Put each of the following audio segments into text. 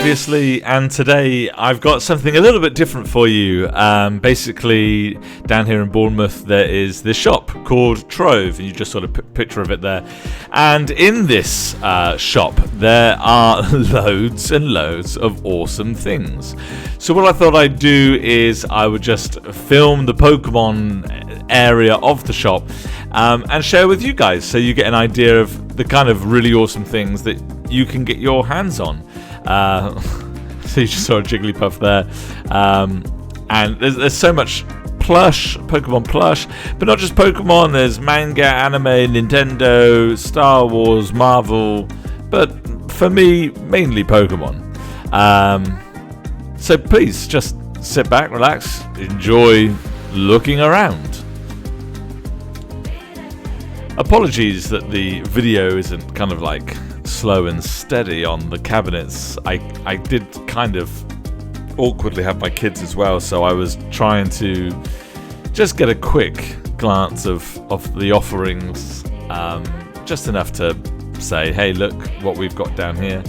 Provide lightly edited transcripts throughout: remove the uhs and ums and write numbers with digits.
obviously, and today I've got something a little bit different for you. Basically, down here in Bournemouth, there is this shop called Trove, and you just sort of picture of it there. And in this shop, there are loads and loads of awesome things. So what I thought I'd do is I would just film the Pokemon area of the shop and share with you guys, so you get an idea of the kind of really awesome things that you can get your hands on. So you just saw a Jigglypuff there, and there's so much plush, Pokemon plush, but not just Pokemon. There's manga, anime, Nintendo, Star Wars, Marvel, but for me, mainly Pokemon. So please just sit back, relax, enjoy looking around. Apologies that the video isn't kind of like slow and steady on the cabinets. I did kind of awkwardly have my kids as well, so I was trying to just get a quick glance of the offerings, just enough to say, hey, look what we've got down here.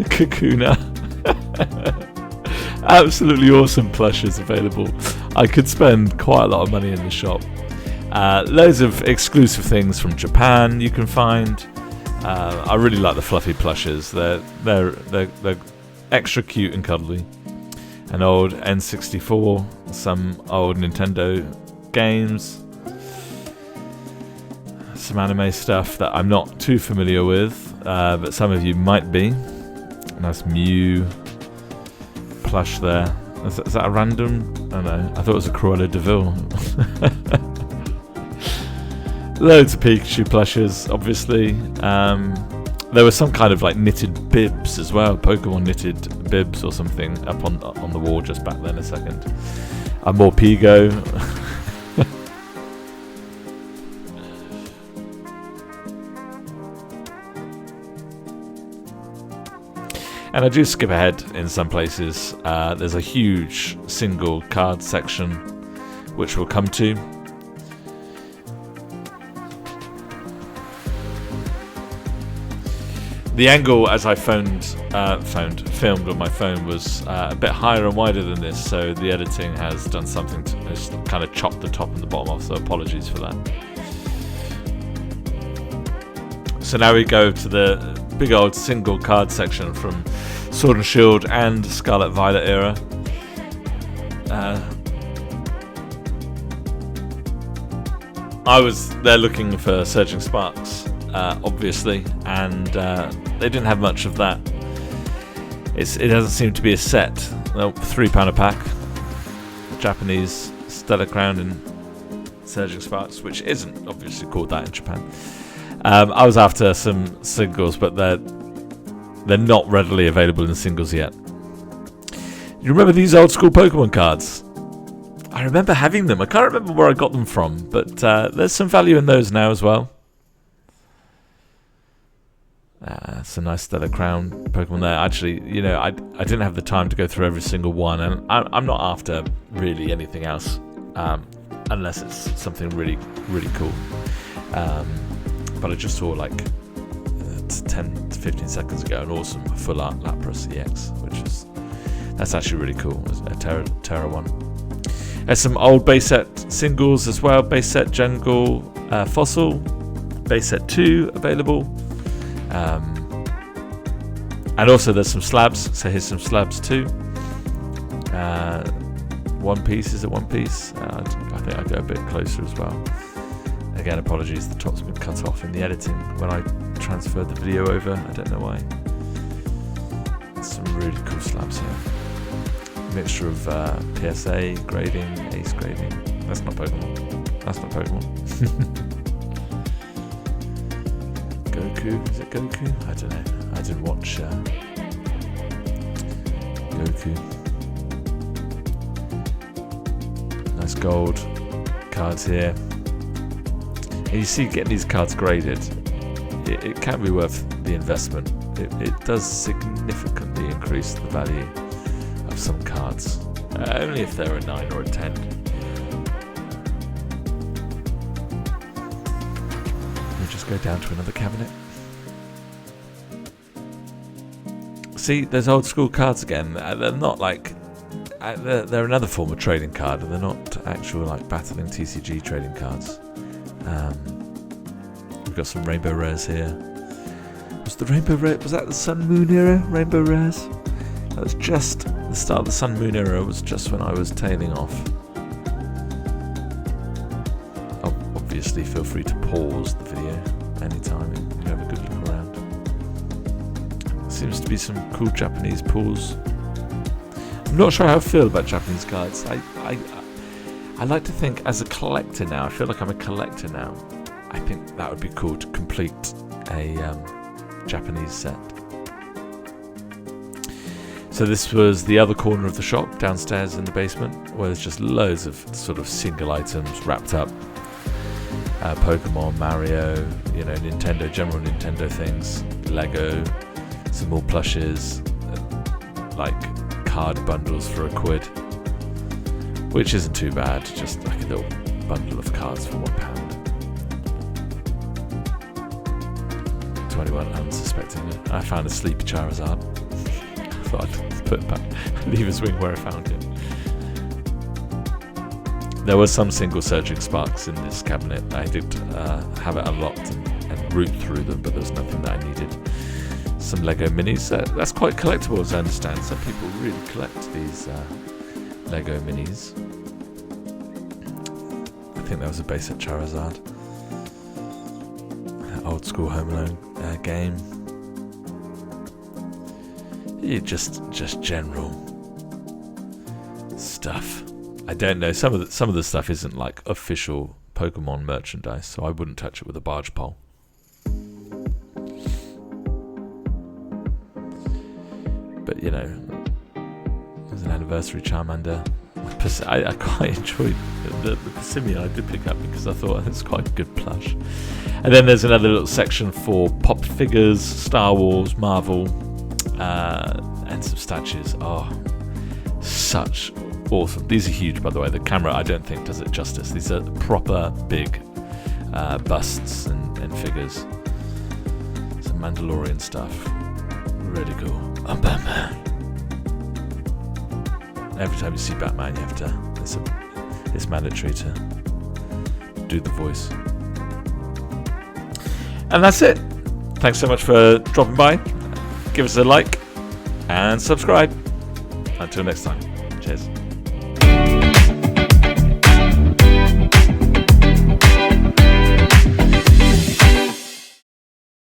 Kakuna. Absolutely awesome plushes available. I could spend quite a lot of money in the shop. Loads of exclusive things from Japan you can find. I really like the fluffy plushes. They're extra cute and cuddly. An old N64, some old Nintendo games, some anime stuff that I'm not too familiar with, but some of you might be. Nice Mew plush there. Is that a random? Oh no, I thought it was a Cruella de Vil. Loads of Pikachu plushes, obviously. There was some kind of like knitted bibs as well, Pokemon knitted bibs or something up on the wall just back then a second. More Pigo. And I do skip ahead in some places. There's a huge single card section, which we'll come to. The angle, as I filmed on my phone, was a bit higher and wider than this, so the editing has done something to just kind of chop the top and the bottom off, so apologies for that. So now we go to the big old single card section from Sword and Shield and Scarlet Violet era. I was there looking for Surging Sparks, obviously, and they didn't have much of that. It doesn't seem to be a set. Well, £3 a pack. Japanese Stellar Crown and Surging Sparks, which isn't obviously called that in Japan. I was after some singles, but they're not readily available in singles yet. You remember these old school Pokemon cards? I remember having them. I can't remember where I got them from, but there's some value in those now as well. It's a nice Stellar Crown Pokemon there. Actually, you know, I didn't have the time to go through every single one, and I'm not after really anything else, unless it's something really, really cool. But I just saw like 10 to 15 seconds ago an awesome full art Lapras EX, that's actually really cool. A Terra one. There's some old base set singles as well. Base set Jungle Fossil, base set 2 available. And also there's some slabs, so here's some slabs too. One Piece, is it One Piece? I think I go a bit closer as well. Again, apologies, the top's been cut off in the editing when I transferred the video over, I don't know why. Some really cool slabs here. Mixture of PSA grading, Ace grading. That's not Pokemon. Goku, is it Goku? I don't know. I didn't watch Goku. Nice gold cards here. And you see, getting these cards graded, it can be worth the investment. It does significantly increase the value of some cards, only if they're a 9 or a 10. We'll just go down to another cabinet. See, those old school cards again. They're not like they're another form of trading card, and they're not actual like battling TCG trading cards. We've got some rainbow rares here. Was that the Sun Moon era? Rainbow rares? That was just the start of the Sun Moon era. Was just when I was tailing off. Obviously, feel free to pause the video anytime and you have a good look around. Seems to be some cool Japanese pools. I'm not sure how I feel about Japanese cards. I like to think as a collector now. I feel like I'm a collector now. I think that would be cool to complete a Japanese set. So this was the other corner of the shop, downstairs in the basement, where there's just loads of sort of single items wrapped up. Pokemon, Mario, Nintendo, general Nintendo things, Lego, some more plushes, like card bundles for £1, which isn't too bad, just like a little bundle of cards for £1. To anyone unsuspecting it. I found a sleepy Charizard. I thought I'd put it back, leave his wing where I found it. There was some single surging sparks in this cabinet. I did have it unlocked and root through them, but there was nothing that I needed. Some Lego minis. That's quite collectible, as I understand. Some people really collect these Lego minis. I think that was a basic Charizard. Old school Home Alone game. Yeah, just general stuff. I don't know. Some of the stuff isn't like official Pokemon merchandise, so I wouldn't touch it with a barge pole. But there's an anniversary Charmander. I quite enjoyed the Persimmon I did pick up because I thought it's quite a good plush. And then there's another little section for pop figures, Star Wars, Marvel, and some statues. Oh, such awesome. These are huge, by the way. The camera, I don't think, does it justice. These are proper big busts and figures. Some Mandalorian stuff. Really cool. I'm Batman. Every time you see Batman, you have to. It's mandatory to do the voice. And that's it. Thanks so much for dropping by. Give us a like and subscribe. Until next time. Cheers.